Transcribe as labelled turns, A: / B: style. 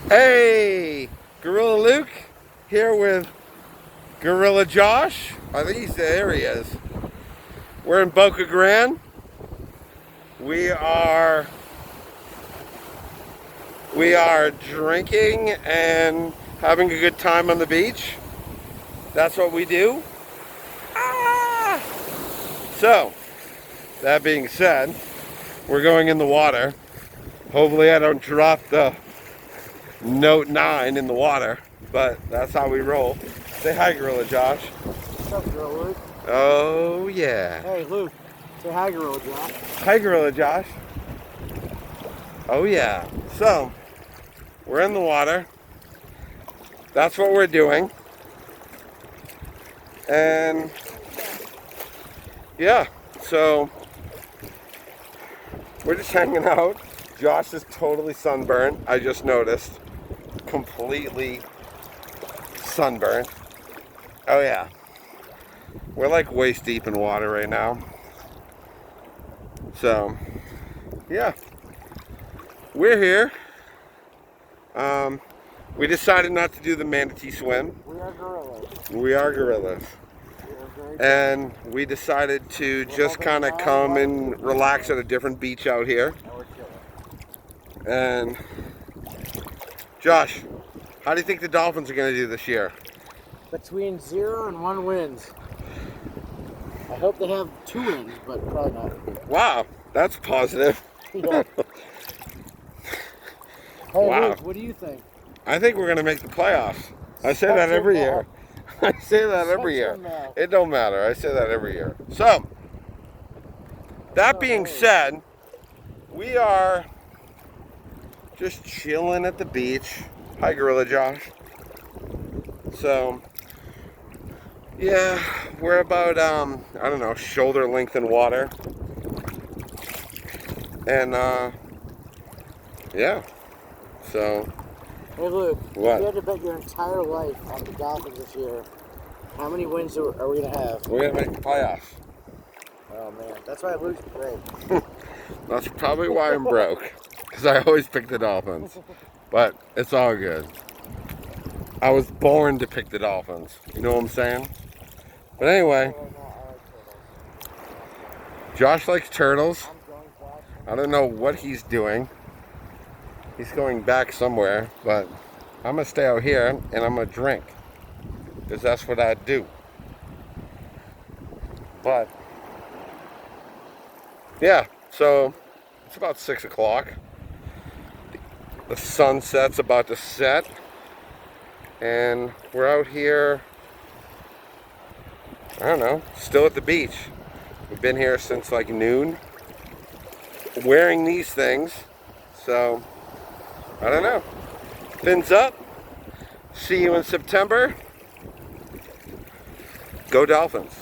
A: Hey, Gorilla Luke here with Gorilla Josh. I think there he is. We're in Boca Grande. We are drinking and having a good time on the beach. That's what we do. Ah! So, that being said, we're going in the water. Hopefully I don't drop the Note 9 in the water, but that's how we roll. Say hi, Gorilla Josh.
B: What's up, Gorilla Luke?
A: Oh, yeah.
B: Hey, Luke. Say hi, Gorilla Josh.
A: Hi, Gorilla Josh. Oh, yeah. So, we're in the water. That's what we're doing. And, yeah, so we're just hanging out. Josh is totally sunburned. I just noticed. Completely sunburned. Oh yeah. We're like waist deep in water right now. So, yeah. We're here. We decided not to do the manatee swim.
B: We are gorillas.
A: We are gorillas. And we decided to just kind of come and relax at a different beach out here. And Josh, how do you think the Dolphins are going to do this year?
B: Between 0 and 1 wins. I hope they have 2 wins, but probably not.
A: Wow, that's positive.
B: Yeah. Hey,
A: Wow.
B: Luke, what do you think?
A: I think we're going to make the playoffs. I say that every year. I say that every year. It don't matter. I say that every year. So, that being said, we are just chilling at the beach. Hi, Gorilla Josh. So, yeah, we're about, I don't know, shoulder length in water. And, yeah. So,
B: Hey, Luke.
A: What?
B: If you had to bet your entire life on the Dolphins this year, how many wins are we going to have?
A: we're going to make the playoffs.
B: Oh, man. That's why Luke's great.
A: That's probably why I'm broke. Because I always pick the Dolphins. But it's all good. I was born to pick the Dolphins. You know what I'm saying? But anyway, Josh likes turtles. I don't know what he's doing. He's going back somewhere, but I'm going to stay out here and I'm going to drink. Because that's what I do. But, yeah, so it's about 6 o'clock. The sunset's about to set. And we're out here, I don't know, still at the beach. We've been here since like noon, wearing these things. So, I don't know. Fins up. See you in September. Go Dolphins.